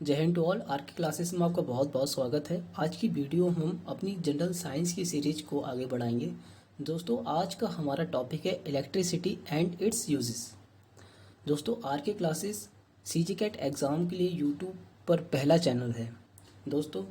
जय Hind to all. Are के classes में आपका बहुत बहुत स्वागत है। आज की वीडियो हम अपनी जनरल साइंस की सीरीज को आगे बढ़ाएंगे। दोस्तों, आज का हमारा टॉपिक है इलेक्ट्रिसिटी एंड इट्स यूजेस। दोस्तों, आर के क्लासेस सीजी कैट एग्ज़ाम के लिए यूट्यूब पर पहला चैनल है। दोस्तों,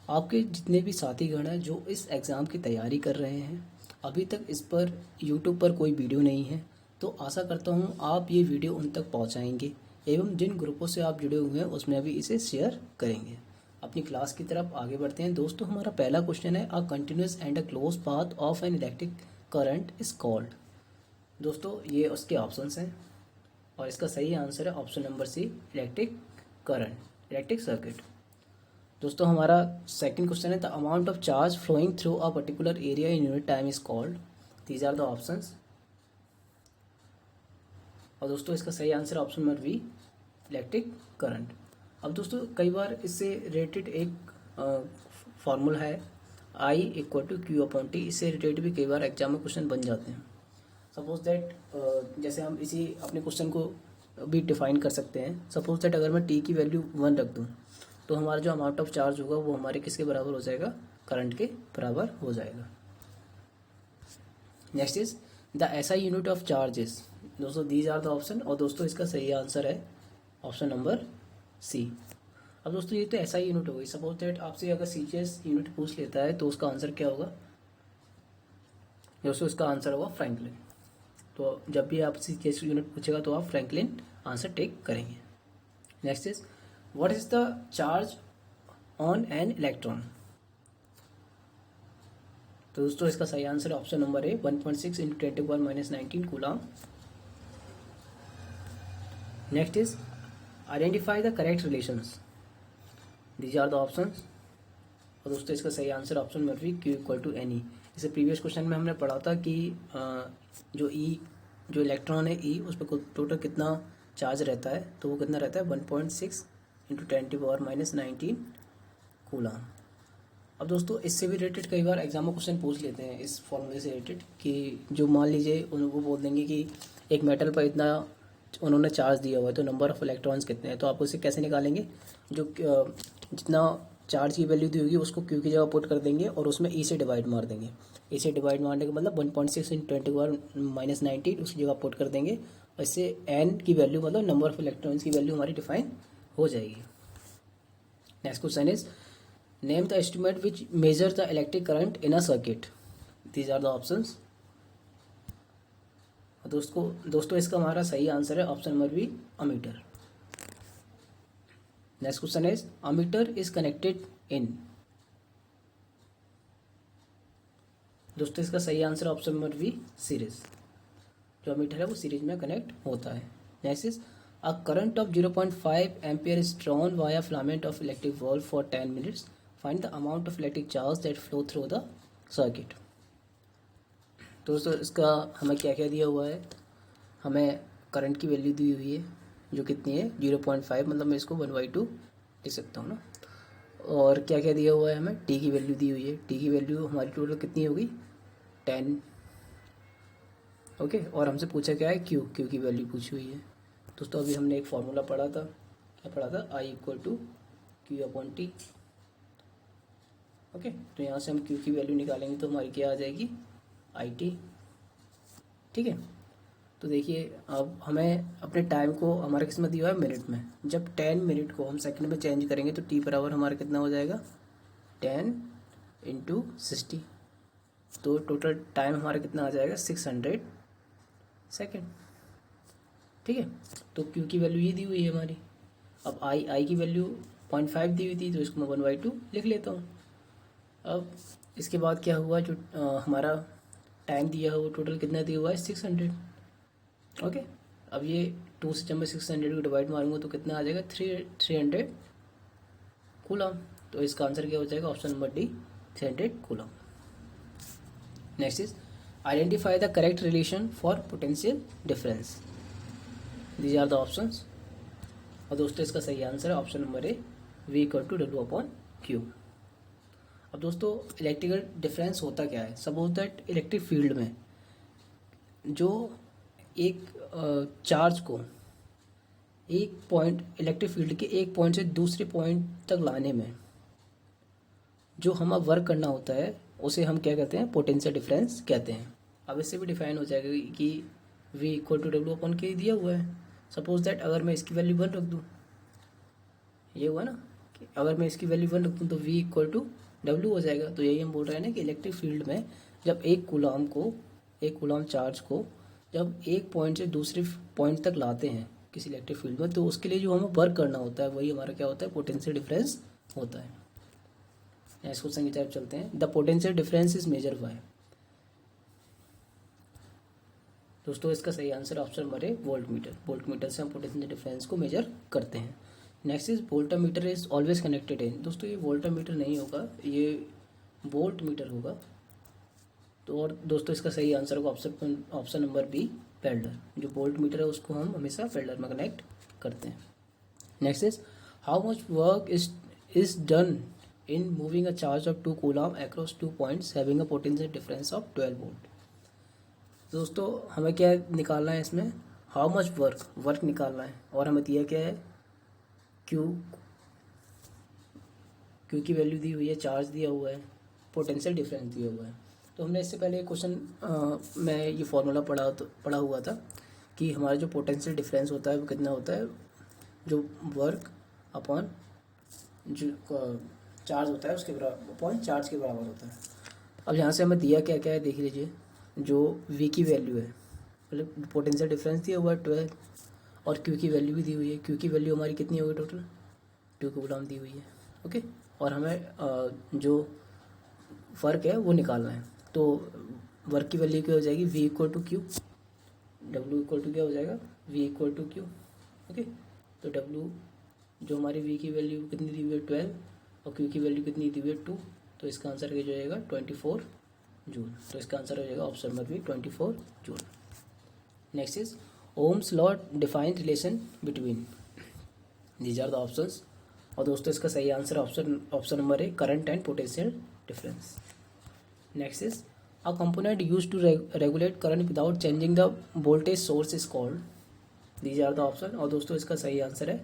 आपके जितने भी साथीगण हैं जो इस एग्ज़ाम की तैयारी कर रहे हैं, अभी तक इस पर यूट्यूब पर कोई वीडियो नहीं है, तो आशा करता हूँ आप ये वीडियो उन तक पहुँचाएँगे एवं जिन ग्रुपों से आप जुड़े हुए हैं उसमें भी इसे शेयर करेंगे। अपनी क्लास की तरफ आगे बढ़ते हैं। दोस्तों, हमारा पहला क्वेश्चन है, a continuous and a close path of an electric current is called. दोस्तों, ये उसके ऑप्शंस हैं और इसका सही आंसर है option number C, electric current, electric circuit. दोस्तों, हमारा सेकंड क्वेश्चन है, the amount of charge flowing through a particular area in unit time is called. These are the options. और दोस्तों, इसका सही answer option number B, electric current. अब दोस्तों, कई बार इससे रिलेटेड एक फार्मूला है, I equal to Q upon T. इससे रिलेटेड भी कई बार एग्जाम में क्वेश्चन बन जाते हैं। सपोज दैट जैसे हम इसी अपने क्वेश्चन को भी डिफाइन कर सकते हैं। सपोज दैट अगर मैं टी की वैल्यू 1 रख दूँ तो हमारा जो अमाउंट ऑफ चार्ज होगा वो हमारे किसके बराबर हो जाएगा, करंट के बराबर हो जाएगा। Next is the SI unit of charges. दोस्तों, दीज आर द ऑप्शन। और दोस्तों, इसका सही आंसर है ऑप्शन नंबर सी। अब दोस्तों, ये तो एसआई यूनिट हो गई। सपोज दैट आपसे अगर सीजीएस यूनिट पूछ लेता है तो उसका आंसर क्या होगा। दोस्तों, इसका आंसर होगा फ्रैंकलिन। तो जब भी आप सीजीएस यूनिट पूछेगा तो आप फ्रैंकलिन आंसर टेक करेंगे। Next is what is the charge on an electron. तो दोस्तों, इसका सही आंसर है option number A, 1.6 into 10⁻⁻19 coulomb. Next is identify the correct relations. These are the options. और दोस्तों, इसका सही answer option number B, Q equal to N E. इसे प्रीवियस क्वेश्चन में हमने पढ़ा था कि जो जो इलेक्ट्रॉन है ई, उस पर टोटल कितना चार्ज रहता है, तो वो कितना रहता है 1.6 इंटू 10⁻⁻19 कूलम। अब दोस्तों, इससे भी रिलेटेड कई बार एग्जाम में क्वेश्चन पूछ लेते हैं इस फॉर्मूले से रिलेटेड कि जो मान लीजिए वो बोल देंगे कि एक मेटल पर इतना उन्होंने चार्ज दिया हुआ है तो नंबर ऑफ इलेक्ट्रॉन्स कितने हैं। तो आप उसे कैसे निकालेंगे, जो जितना चार्ज की वैल्यू दी होगी उसको क्यू की जगह पुट कर देंगे और उसमें ई से डिवाइड मार देंगे। ई से डिवाइड मारने का मतलब 1.6 इंटू 10⁻⁻19 उसकी जगह पुट कर देंगे और इससे एन की वैल्यू मतलब नंबर ऑफ इलेक्ट्रॉन्स की वैल्यू हमारी डिफाइन हो जाएगी। Next question is name the instrument which measure the electric current in a circuit. These are the options. दोस्तों, इसका हमारा सही आंसर है option number B, ammeter. Next question is ammeter is connected in. दोस्तों, इसका सही answer option number B, series. जो ammeter है वो सीरीज में कनेक्ट होता है। Next is a current of 0.5 ampere is drawn via filament of electric bulb for 10 minutes. Find the amount of electric charge that flow through the circuit. दोस्तों, इसका हमें क्या क्या दिया हुआ है, हमें करंट की वैल्यू दी हुई है जो कितनी है 0.5, मतलब मैं इसको 1/2 लिख सकता हूँ ना। और क्या क्या दिया हुआ है, हमें टी की वैल्यू दी हुई है। टी की वैल्यू हमारी टोटल कितनी होगी 10। ओके, और हमसे पूछा क्या है, क्यू की वैल्यू पूछी हुई है। दोस्तों, अभी हमने एक फॉर्मूला पढ़ा था, क्या पढ़ा था, I equal to Q upon T. Okay, तो यहाँ से हम क्यू की वैल्यू निकालेंगे तो हमारी क्या आ जाएगी, आई टी। ठीक है, तो देखिए अब हमें अपने टाइम को हमारा किस में दिया हुआ है, मिनट में। जब 10 मिनट को हम सेकंड में चेंज करेंगे तो टी बराबर हमारा कितना हो जाएगा 10 इंटू 60। तो टोटल टाइम हमारा कितना आ जाएगा 600 सेकेंड। ठीक है, तो क्यू की वैल्यू ये दी हुई है हमारी। अब आई की वैल्यू 0.5 दी हुई थी तो इसको मैं 1/2 लिख लेता हूँ। अब इसके बाद क्या हुआ, जो हमारा टाइम दिया है वो टोटल कितना दिया हुआ है 600। ओके, अब ये 2 से जब मैं 600 को डिवाइड मारूंगा तो कितना आ जाएगा 300 कूलम। तो इसका आंसर क्या हो जाएगा option number D, 300 coulomb. Next is identify the correct relation for potential difference. These are the options. और दोस्तों, इसका सही आंसर है option number A, V equal to W upon Q. अब दोस्तों, इलेक्ट्रिकल डिफरेंस होता क्या है। सपोज दैट इलेक्ट्रिक फील्ड में जो एक चार्ज को एक पॉइंट इलेक्ट्रिक फील्ड के एक पॉइंट से दूसरे पॉइंट तक लाने में जो हमें वर्क करना होता है उसे हम क्या कहते हैं, पोटेंशियल डिफरेंस कहते हैं। अब इससे भी डिफाइन हो जाएगा कि V इक्वल टू डब्ल्यू अपन के दिया हुआ है। सपोज दैट अगर मैं इसकी वैल्यू 1 रख दूँ, ये हुआ ना कि अगर मैं इसकी वैल्यू 1 रख दूँ तो V इक्वल टू डब्ल्यू हो जाएगा। तो यही हम बोल रहे हैं ना कि इलेक्ट्रिक फील्ड में जब एक कूलम चार्ज को जब एक पॉइंट से दूसरे पॉइंट तक लाते हैं किसी इलेक्ट्रिक फील्ड में, तो उसके लिए जो हमें वर्क करना होता है वही हमारा क्या होता है, पोटेंशियल डिफरेंस होता है। नेक्स्ट क्वेश्चन की तरफ चलते हैं। The potential difference is measure by. दोस्तों इसका सही आंसर ऑप्शन नंबर है वोल्ट मीटर। वोल्ट मीटर से हम पोटेंशियल डिफरेंस को मेजर करते हैं। Next is voltameter is always connected in. दोस्तों ये वोल्टामीटर नहीं होगा, ये वोल्ट मीटर होगा। तो और दोस्तों इसका सही आंसर होगा ऑप्शन नंबर बी फेल्डर। जो वोल्ट मीटर है उसको हम हमेशा फेल्डर में कनेक्ट करते हैं। Next is how much work is done in moving a charge of 2 coulomb across 2 points having a potential difference of 12 volt। दोस्तों हमें क्या निकालना है इसमें, हाउ मच वर्क निकालना है, और हमें दिया क्या है, क्यू की वैल्यू दी हुई है, चार्ज दिया हुआ है, पोटेंशियल डिफरेंस दिया हुआ है। तो हमने इससे पहले क्वेश्चन में ये फॉर्मूला पढ़ा हुआ था कि हमारा जो पोटेंशियल डिफरेंस होता है वो कितना होता है, जो वर्क अपॉन जो चार्ज होता है उसके बराबर, पॉइंट चार्ज के बराबर होता है। अब यहाँ से हमें दिया क्या क्या है देख लीजिए। जो V की वैल्यू है, मतलब पोटेंशियल डिफरेंस दिया हुआ है 12, और Q की वैल्यू भी दी हुई है। Q की वैल्यू हमारी कितनी होगी, टोटल 2 कूलम दी हुई है। ओके, और हमें जो वर्क है वो निकालना है। तो वर्क की वैल्यू क्या हो जाएगी, V equal to Q, W equal to क्या हो जाएगा, V equal to Q. Okay, तो W जो हमारी V की वैल्यू कितनी दी हुई है 12, और Q की वैल्यू कितनी दी हुई है 2, तो इसका आंसर क्या हो जाएगा 24 जूल। तो इसका आंसर हो जाएगा option number B 24 joule. Next is Ohm's law define relation between, these are the options. और दोस्तों इसका सही आंसर ऑप्शन नंबर है current and potential difference. Next is a component use to regulate current without changing the voltage source is called, these are the option. और दोस्तों इसका सही answer है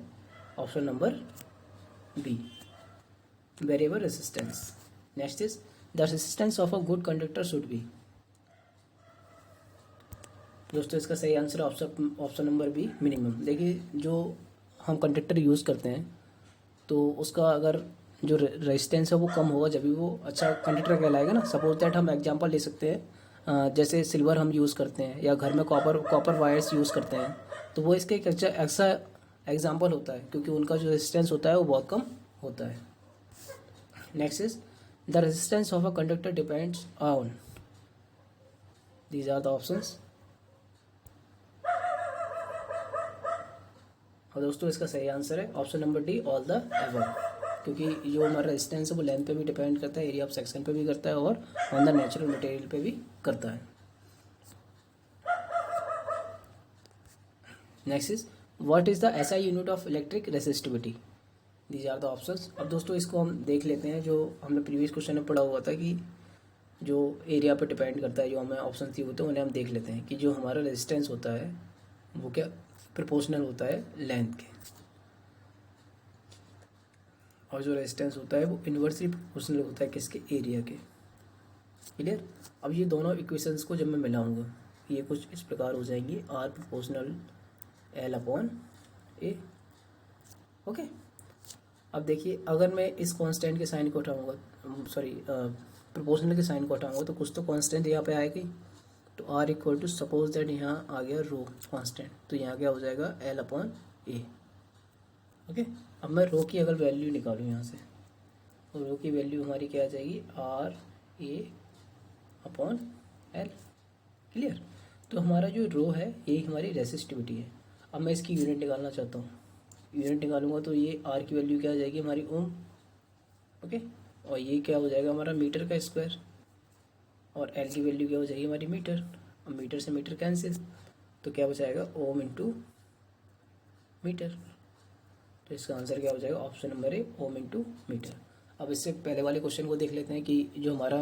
option number B variable resistance. Next is the resistance of a good conductor should be. दोस्तों इसका सही answer option number B minimum. देखिए जो हम कंडक्टर यूज़ करते हैं तो उसका अगर जो रेजिस्टेंस है वो कम होगा जब भी वो अच्छा कंडक्टर कहलाएगा ना। सपोज दैट हम एग्जांपल ले सकते हैं, जैसे सिल्वर हम यूज़ करते हैं या घर में कॉपर वायर्स यूज़ करते हैं, तो वो इसके एक अच्छा एग्जांपल होता है क्योंकि उनका जो रेजिस्टेंस होता है वो बहुत कम होता है। Next is the resistance of a conductor depends on, these are the options. और दोस्तों इसका सही आंसर है option number D all the above, क्योंकि जो हमारा रेजिस्टेंस है वो लेंथ पे भी डिपेंड करता है, एरिया ऑफ सेक्शन पे भी करता है, और ऑन द नेचुरल मटेरियल पे भी करता है। Next is what is the SI unit of electric resistivity, these are the options. अब दोस्तों इसको हम देख लेते हैं, जो हमने प्रीवियस क्वेश्चन में पढ़ा हुआ था कि जो एरिया पे डिपेंड करता है, जो हमें ऑप्शन दिए होते हैं उन्हें हम देख लेते हैं कि जो हमारा रेजिस्टेंस होता है वो क्या प्रोपोर्शनल होता है लेंथ के, और जो रेजिस्टेंस होता है वो इन्वर्सली प्रोपोर्शनल होता है किसके, एरिया के। क्लियर। अब ये दोनों इक्वेशंस को जब मैं मिलाऊंगा ये कुछ इस प्रकार हो जाएंगी, R proportional L upon A. Okay, अब देखिए अगर मैं इस कांस्टेंट के साइन को हटाऊंगा, सॉरी प्रोपोर्शनल के साइन को हटाऊंगा, तो कुछ तो कांस्टेंट यहाँ पे आएगी। तो R equal to suppose that यहाँ आ गया रो कांस्टेंट, तो यहाँ क्या हो जाएगा एल अपॉन ए। ओके, अब मैं रो की अगर वैल्यू निकालूँ यहाँ से, तो रो की वैल्यू हमारी क्या आ जाएगी, R A upon L. Clear. तो हमारा जो रो है यही हमारी रेसिस्टिविटी है। अब मैं इसकी यूनिट निकालना चाहता हूँ, यूनिट निकालूंगा तो ये आर की वैल्यू क्या आ जाएगी हमारी ओम। ओके, और ये क्या हो जाएगा हमारा मीटर का स्क्वायर, और एल की वैल्यू क्या हो जाएगी हमारी मीटर। अब मीटर से मीटर कैंसिल, तो क्या बचाएगा ओम इंटू मीटर। तो इसका आंसर क्या हो जाएगा option number A ohm into metre. अब इससे पहले वाले क्वेश्चन को देख लेते हैं कि जो हमारा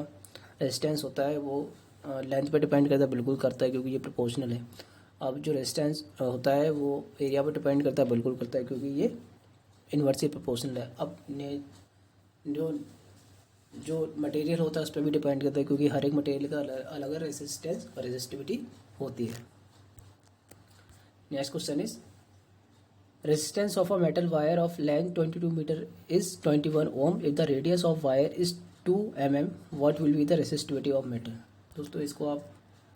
रेजिस्टेंस होता है वो लेंथ पे डिपेंड करता है, बिल्कुल करता है क्योंकि ये प्रोपोर्शनल है। अब जो रेजिस्टेंस होता है वो एरिया पर डिपेंड करता है, बिल्कुल करता है, क्योंकि ये इन्वर्सली प्रोपोर्शनल है। अब जो जो मटेरियल होता है उस पर भी डिपेंड करता है, क्योंकि हर एक मटेरियल का अलग अलग रेजिस्टेंस और रेजिस्टिविटी होती है। Next question is resistance of a metal wire of length 22 meter is 21 ohm if the radius of wire is 2 mm, what will be the resistivity of metal। दोस्तों इसको आप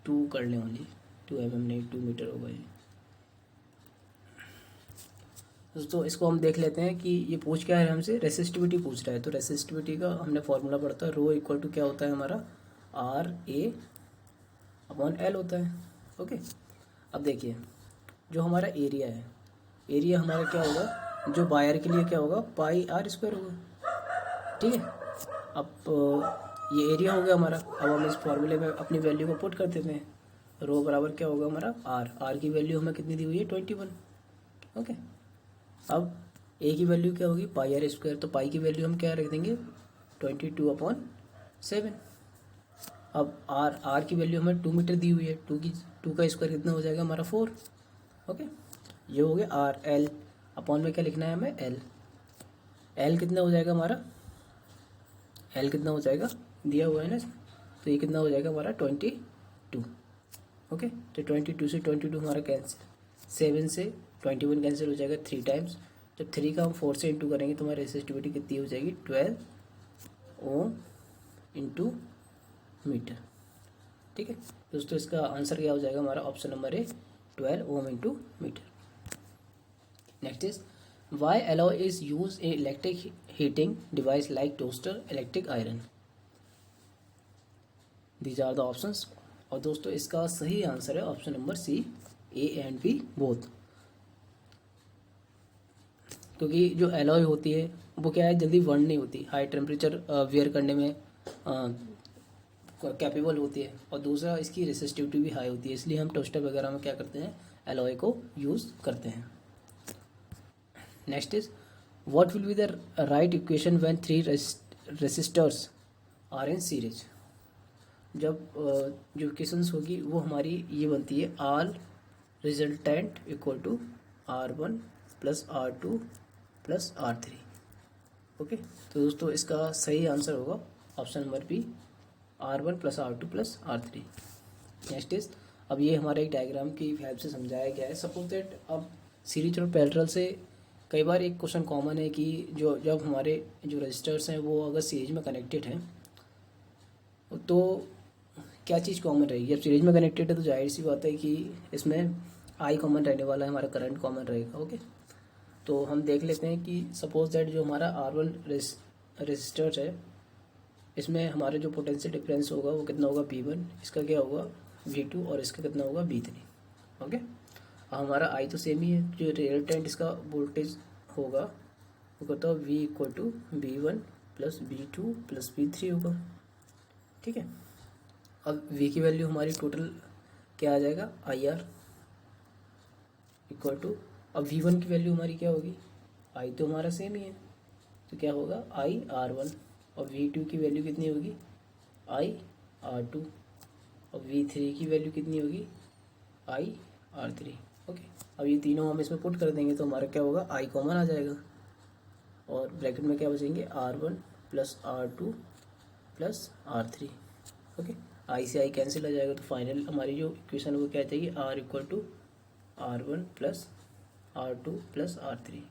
2 कर लें, ओनली 2 mm नहीं 2 metre होगा ये। दोस्तों इसको हम देख लेते हैं कि ये पूछ क्या है हमसे, रेसिस्टिविटी पूछ रहा है। तो रेसिस्टिविटी का हमने फॉर्मूला पढ़ता है, रो इक्वल टू क्या होता है हमारा, आर ए अपॉन एल होता है। ओके, अब देखिए जो हमारा एरिया है, एरिया हमारा क्या होगा, जो वायर के लिए क्या होगा, पाई आर स्क्वायर होगा। ठीक है, अब ये एरिया हो गया हमारा। अब हम इस फॉर्मूले में अपनी वैल्यू को पुट कर देते हैं। रो बराबर क्या होगा हमारा, आर की वैल्यू हमें कितनी दी हुई है, 21। ओके, अब ए की वैल्यू क्या होगी, पाई आर स्क्वायर, तो पाई की वैल्यू हम क्या रख देंगे, 22/7। अब आर की वैल्यू हमें 2 मीटर दी हुई है, 2 का स्क्वायर कितना हो जाएगा हमारा, 4। ओके, ये हो गया आर। एल अपॉन में क्या लिखना है हमें, एल। एल कितना हो जाएगा हमारा, एल कितना हो जाएगा, दिया हुआ है ना, तो ये कितना हो जाएगा हमारा 22। ओके, तो 22 से 22 हमारा कैंसिल, 7 से 21 कैंसिल हो जाएगा 3 टाइम्स। जब 3 का हम 4 से इंटू करेंगे तो हमारी रेसिस्टिविटी कितनी हो जाएगी, 12 ओम इंटू मीटर। ठीक है दोस्तों, इसका आंसर क्या हो जाएगा हमारा, option number A 12 ohm into metre. Next is why alloy is used in electric heating device like toaster, electric iron। These are the options। और दोस्तों इसका सही आंसर है option number C, A and B both. क्योंकि जो alloy होती है वो क्या है, जल्दी बर्न नहीं होती, हाई टेम्परेचर वेयर करने में कैपेबल होती है, और दूसरा इसकी रेसिस्टिविटी भी हाई होती है, इसलिए हम टोस्टर वगैरह में क्या करते हैं, एलॉय को यूज़ करते हैं। Next is what will be the right equation when 3 resistors are in series. जब जो इक्वेशंस होगी वो हमारी ये बनती है, R resultant equal to R1 plus R2 plus R3। Okay, तो दोस्तों इसका सही आंसर होगा option number B, R1 plus R2 plus R3। Next is, अब ये हमारे एक डायग्राम की हेल्प से समझाया गया है। सपोज दैट अब सीरीज और पैरेलल से कई बार एक क्वेश्चन कॉमन है कि जो जब हमारे जो रजिस्टर्स हैं वो अगर सीरीज में कनेक्टेड हैं तो क्या चीज़ कॉमन रहेगी। जब सीरीज में कनेक्टेड है तो जाहिर सी बात है कि इसमें आई कॉमन रहने वाला है, हमारा करंट कॉमन रहेगा। ओके, तो हम देख लेते हैं कि सपोज दैट जो हमारा R1 रजिस्टर है, इसमें हमारा जो पोटेंशियल डिफरेंस होगा वो कितना होगा, V1, इसका क्या होगा V2, और इसका कितना होगा V3। ओके, हमारा आई तो सेम ही है, जो रिजल्टेंट इसका वोल्टेज होगा वो कहता है V equal to V1 plus V2 plus V3 होगा। ठीक है, अब V की वैल्यू हमारी टोटल क्या आ जाएगा, IR इक्वल टू, अब V1 की वैल्यू हमारी क्या होगी, आई तो हमारा सेम ही है, तो क्या होगा IR1, और V2 की वैल्यू कितनी होगी, IR2, और V3 की वैल्यू कितनी होगी, IR3। ओके, अब ये तीनों हम इसमें पुट कर देंगे तो हमारा क्या होगा, आई कॉमन आ जाएगा, और ब्रैकेट में क्या बचेंगे, R1 plus R2 plus R3। Okay, आई से आई कैंसिल हो जाएगा, तो फाइनल हमारी जो इक्वेशन है वो क्या चाहिए, R equal to R1 plus R2 plus R3।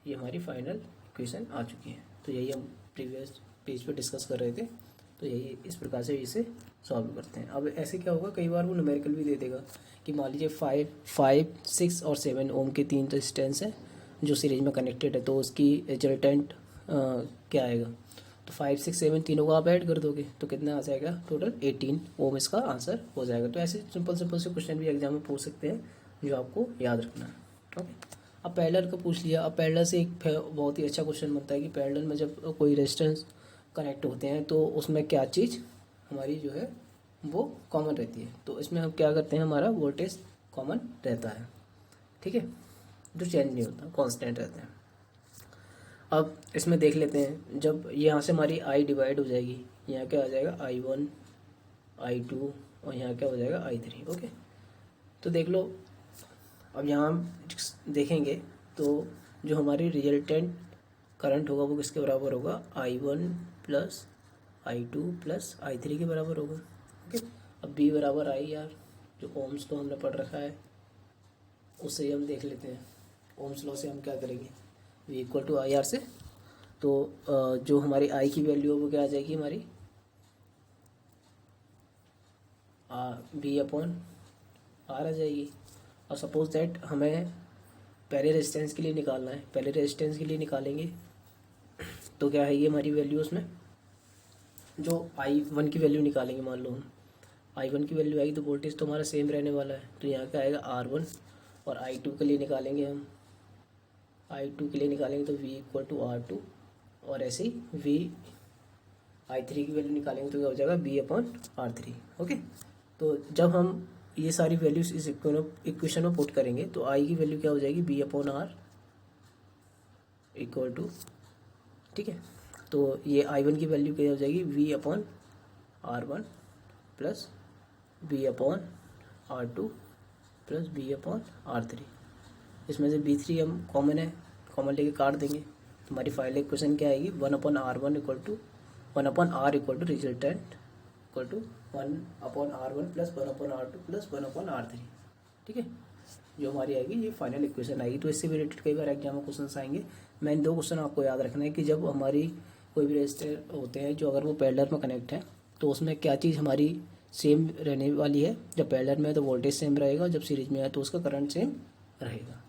ये हमारी फाइनल इक्वेशन आ चुकी है। तो यही हम प्रीवियस पेज पे डिस्कस कर रहे थे, तो यही इस प्रकार से इसे सॉल्व करते हैं। अब ऐसे क्या होगा, कई बार वो न्यूमेरिकल भी दे देगा कि मान लीजिए 5, 6 और 7 ओम के 3 रेजिस्टेंस हैं जो सीरीज में कनेक्टेड है, तो उसकी रिजल्टेंट क्या आएगा, तो 5, 6, 7 तीनों को आप ऐड कर दोगे तो कितना आ जाएगा, टोटल 18 ओम इसका आंसर हो जाएगा। तो ऐसे सिंपल से क्वेश्चन भी एग्जाम में पूछ सकते हैं जो आपको याद रखना है। ओके, अब पैरेलल का पूछ लिया। अब पैरेलल से एक बहुत ही अच्छा क्वेश्चन बनता है कि पैरेलल में जब कोई रेजिस्टेंस कनेक्ट होते हैं तो उसमें क्या चीज़ हमारी जो है वो कॉमन रहती है। तो इसमें हम क्या करते हैं, हमारा वोल्टेज कॉमन रहता है। ठीक है, जो चेंज नहीं होता, कांस्टेंट रहता है। अब इसमें देख लेते हैं, जब यहाँ से हमारी आई डिवाइड हो जाएगी, यहाँ क्या आ जाएगा I1, I2, और यहाँ क्या हो जाएगा I3। ओके, तो देख लो, अब यहाँ हम देखेंगे तो जो हमारी रिजल्टेंट करंट होगा वो किसके बराबर होगा, I1 plus I2 plus I3 के बराबर होगा। ओके, अब B बराबर आई आर, जो ओम्स लॉ हमने पढ़ रखा है उससे ही हम देख लेते हैं। ओम्स लॉ से हम क्या करेंगे, V equal to I R से, तो जो हमारी I की वैल्यू है वो क्या आ जाएगी हमारी, B अपॉन आर आ जाएगी। और सपोज दैट हमें पहले रेजिस्टेंस के लिए निकालना है, पहले रेजिस्टेंस के लिए निकालेंगे तो क्या है ये हमारी वैल्यू, उसमें जो I1 की वैल्यू निकालेंगे, मान लो हम I1 की वैल्यू आएगी तो वोल्टेज तो हमारा सेम रहने वाला है, तो यहाँ क्या आएगा R1। और I2 के लिए निकालेंगे हम, I2 के लिए निकालेंगे तो V इक्वल टू R2, और ऐसे ही V I3 की वैल्यू निकालेंगे तो क्या हो जाएगा, B अपॉन R3। ओके, तो जब हम ये सारी वैल्यूज इस इक्वेशन में पुट करेंगे तो I की वैल्यू क्या हो जाएगी, B upon R equal to, ठीक है, तो ये I1 की वैल्यू क्या हो जाएगी, V upon R1 plus B upon R2 plus B upon R3। इसमें से B3 हम कॉमन है, कॉमन लेके काट देंगे, हमारी फाइनल इक्वेशन क्या आएगी, 1/R1 equal to 1/R equal to resultant equal to 1/R1 plus 1/R2 plus 1/R3। ठीक है, जो हमारी आएगी ये फाइनल इक्वेशन आएगी। तो इससे भी रिलेटेड कई बार एग्जाम में क्वेश्चन आएंगे। मैंने 2 क्वेश्चन आपको याद रखना है कि जब हमारी कोई भी रजिस्टर होते हैं जो अगर वो पैरेलल में कनेक्ट है तो उसमें क्या चीज़ हमारी सेम रहने वाली है। जब पैरेलल में है तो वोल्टेज सेम रहेगा, जब सीरीज में है तो उसका करंट सेम रहेगा।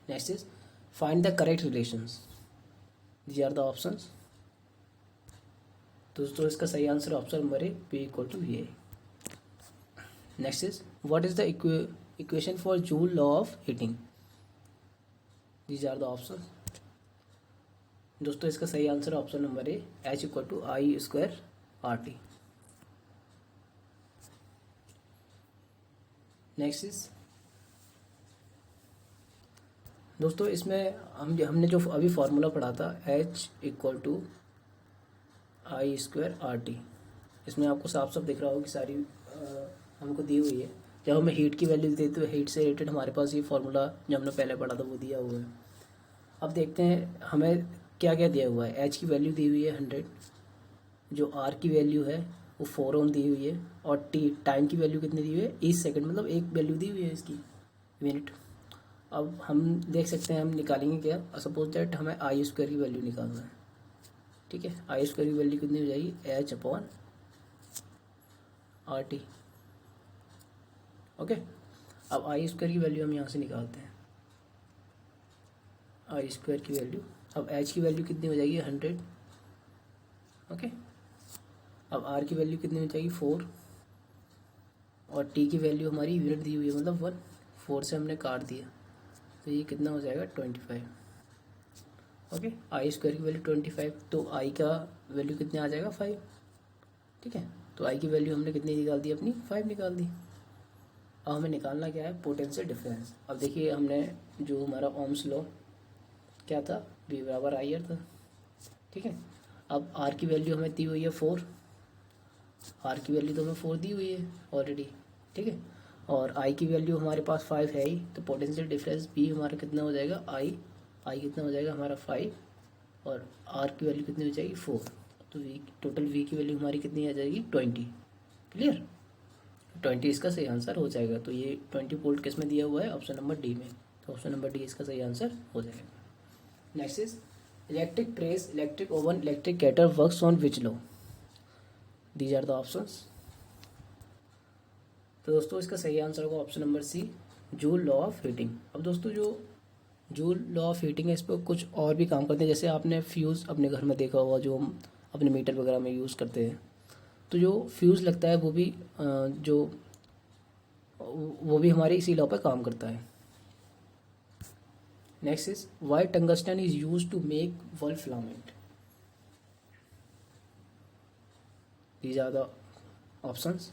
Next is find the correct relations, these are the options. दोस्तों इसका सही answer option number A, P equal to VA। Next is what is the equation for Joule law of heating, these are the option. दोस्तों इसका सही answer option number A, H equal to I² RT। Next is दोस्तों इसमें हमने जो अभी formula पढ़ा था H equal to I² RT, इसमें आपको साफ साफ दिख रहा होगा कि सारी हमको दी हुई है। जब हमें हीट की वैल्यू देते हुए हीट से रिलेटेड हमारे पास ये फार्मूला जो हमने पहले पढ़ा था वो दिया हुआ है। अब देखते हैं हमें क्या क्या दिया हुआ है। H की वैल्यू दी हुई है 100, जो R की वैल्यू है वो 4 ओम दी हुई है, और T टाइम की वैल्यू कितनी दी हुई है, each सेकंड, मतलब एक वैल्यू दी हुई है इसकी, मिनट। अब हम देख सकते हैं हम निकालेंगे क्या, सपोज दैट हमें I² की वैल्यू निकालना है। ठीक है, I² की वैल्यू कितनी हो जाएगी, H अपॉन RT। ओके, अब I² की वैल्यू हम यहाँ से निकालते हैं, I² की वैल्यू। अब H की वैल्यू कितनी हो जाएगी, 100। ओके, अब R की वैल्यू कितनी हो जाएगी, 4, और T की वैल्यू हमारी यूनिट दी हुई है मतलब 1, 4 से हमने काट दिया तो ये कितना हो जाएगा, 25। ओके, I² की वैल्यू 25, तो I का वैल्यू कितने आ जाएगा, 5। ठीक है, तो I की वैल्यू हमने कितनी निकाल दी, अपनी 5 निकाल दी। अब हमें निकालना क्या है, पोटेंशियल डिफरेंस। अब देखिए हमने जो हमारा ओम्स लॉ क्या था, V बराबर IR था। ठीक है, अब R की वैल्यू हमें दी हुई है 4, R की वैल्यू तो हमें 4 दी हुई है ऑलरेडी। ठीक है, और I की वैल्यू हमारे पास 5 है ही, तो पोटेंशियल डिफरेंस B हमारा कितना हो जाएगा, I कितना हो जाएगा हमारा 5, और R की वैल्यू कितनी हो जाएगी, 4। तो टोटल V की वैल्यू हमारी कितनी आ जाएगी, 20। क्लियर, 20 इसका सही आंसर हो जाएगा। तो ये 20 वोल्ट किस में दिया हुआ है, ऑप्शन नंबर डी में, तो ऑप्शन नंबर डी इसका सही आंसर हो जाएगा। Next is electric press, electric oven, electric kettle works on which law, these are the options. तो दोस्तों इसका सही आंसर होगा option number C, Joule law of heating. अब दोस्तों जो जूल लॉ ऑफ हीटिंग है इस पर कुछ और भी काम करते हैं, जैसे आपने फ्यूज़ अपने घर में देखा होगा जो हम अपने मीटर वगैरह में यूज़ करते हैं, तो जो फ्यूज़ लगता है वो भी हमारे इसी लॉ पर काम करता है। Next is why tungsten is used to make wall filament, these are the options.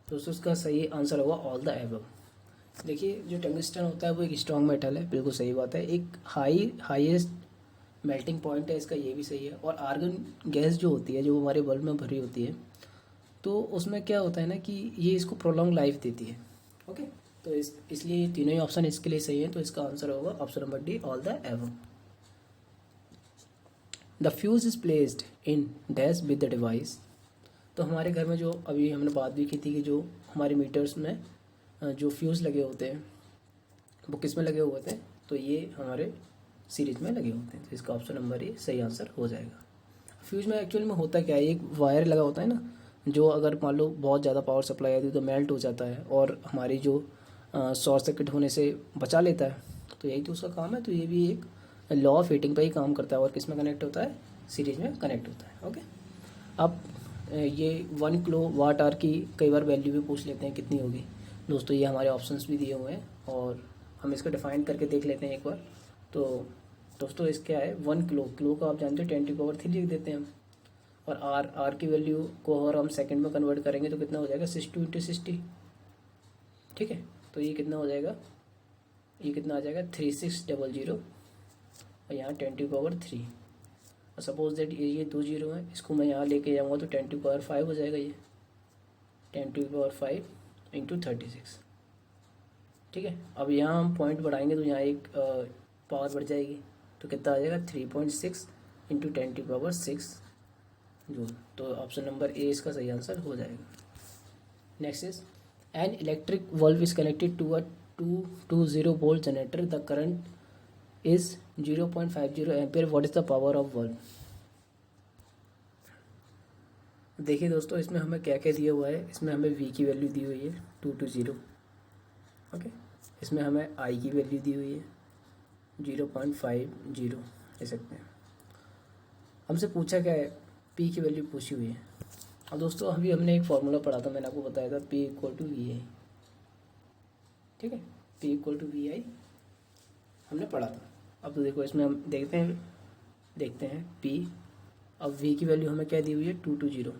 दोस्तों इसका सही आंसर होगा ऑल द एबव। देखिए जो टंगस्टन होता है वो एक स्ट्रॉन्ग मेटल है, बिल्कुल सही बात है, एक हाईएस्ट मेल्टिंग पॉइंट है इसका, ये भी सही है। और आर्गन गैस जो होती है जो हमारे बल्ब में भरी होती है, तो उसमें क्या होता है ना कि ये इसको प्रोलॉन्ग लाइफ देती है। ओके, तो इसलिए ये तीनों ही ऑप्शन इसके लिए सही है। तो इसका आंसर होगा option number D, all the above. The fuse is placed in dash with the device. तो हमारे घर में जो अभी हमने बात भी की थी कि जो हमारे मीटर्स में जो फ्यूज़ लगे होते हैं वो किस में लगे हुए होते हैं, तो ये हमारे सीरीज में लगे होते हैं। तो इसका ऑप्शन नंबर ए सही आंसर हो जाएगा। फ्यूज़ में एक्चुअल में होता क्या है, एक वायर लगा होता है ना, जो अगर मान लो बहुत ज़्यादा पावर सप्लाई आती है तो मेल्ट हो जाता है और हमारी जो शॉर्ट सर्किट होने से बचा लेता है। तो यही तो उसका काम है। तो ये भी एक लॉ ऑफ हीटिंग पर ही काम करता है और किस में कनेक्ट होता है, सीरीज में कनेक्ट होता है। ओके, अब ये 1 किलो वाट आवर की कई बार वैल्यू भी पूछ लेते हैं कितनी होगी। दोस्तों ये हमारे ऑप्शंस भी दिए हुए हैं और हम इसको डिफाइन करके देख लेते हैं एक बार। तो दोस्तों इस क्या है, 1 किलो, किलो को आप जानते हो 10⁻³ लिख देते हैं हम। और आर की वैल्यू को अगर हम सेकंड में कन्वर्ट करेंगे तो कितना हो जाएगा, 62 × 60। ठीक है, तो ये कितना हो जाएगा, ये कितना आ जाएगा 3600 और यहाँ 10⁻³ और सपोज दैट ये 2 जीरो है, इसको मैं यहाँ लेके जाऊँगा तो 10⁵ हो जाएगा। ये 10⁵ × 36। ठीक है, अब यहाँ हम पॉइंट बढ़ाएंगे तो यहाँ एक पावर बढ़ जाएगी, तो कितना आ जाएगा 3.6 × 10⁻6 जूल। तो ऑप्शन नंबर ए इसका सही आंसर हो जाएगा। नेक्स्ट इज एन इलेक्ट्रिक वल्व is connected to a 220 volt generator, the current is 0.50 ampere, what is the power of वल्व। देखिए दोस्तों इसमें हमें क्या क्या दिया हुआ है, इसमें हमें V की वैल्यू दी हुई है 220। ओके, इसमें हमें I की वैल्यू दी हुई है 0.50 ले सकते हैं। हमसे पूछा क्या है, P की वैल्यू पूछी हुई है। अब दोस्तों अभी हमने एक फार्मूला पढ़ा था, मैंने आपको बताया था P = VI। ठीक है, P = VI हमने पढ़ा था। अब तो देखो इसमें हम देखते हैं P। अब V की वैल्यू हमें क्या दी हुई है 220।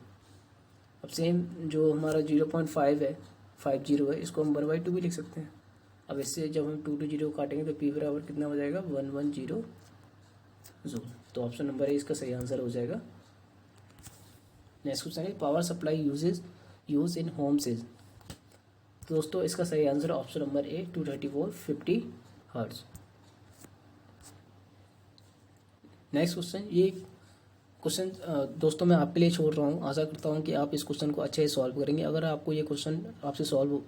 अब सेम जो हमारा 0.5 है 50 है, इसको हम 1/2 भी लिख सकते हैं। अब इससे जब हम 220 को काटेंगे तो P बराबर कितना हो जाएगा 110 जूल। तो ऑप्शन नंबर ए इसका सही आंसर हो जाएगा। नेक्स्ट क्वेश्चन है power supply use in Holmes is. दोस्तों इसका सही आंसर ऑप्शन नंबर ए 234 हर्ट्ज। नेक्स्ट क्वेश्चन, ये क्वेश्चन दोस्तों मैं आपके लिए छोड़ रहा हूँ। आशा करता हूँ कि आप इस क्वेश्चन को अच्छे से सॉल्व करेंगे। अगर आपको ये क्वेश्चन आपसे सॉल्व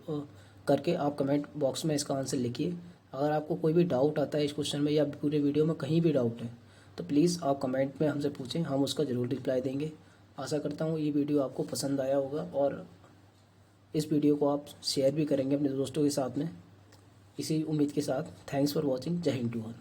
करके आप कमेंट बॉक्स में इसका आंसर लिखिए। अगर आपको कोई भी डाउट आता है इस क्वेश्चन में या पूरे वीडियो में कहीं भी डाउट है तो प्लीज़ आप कमेंट में हमसे पूछें, हम उसका ज़रूर रिप्लाई देंगे। आशा करता हूँ ये वीडियो आपको पसंद आया होगा और इस वीडियो को आप शेयर भी करेंगे अपने दोस्तों के साथ में। इसी उम्मीद के साथ थैंक्स फॉर वॉचिंग। जय हिंद टू ऑल।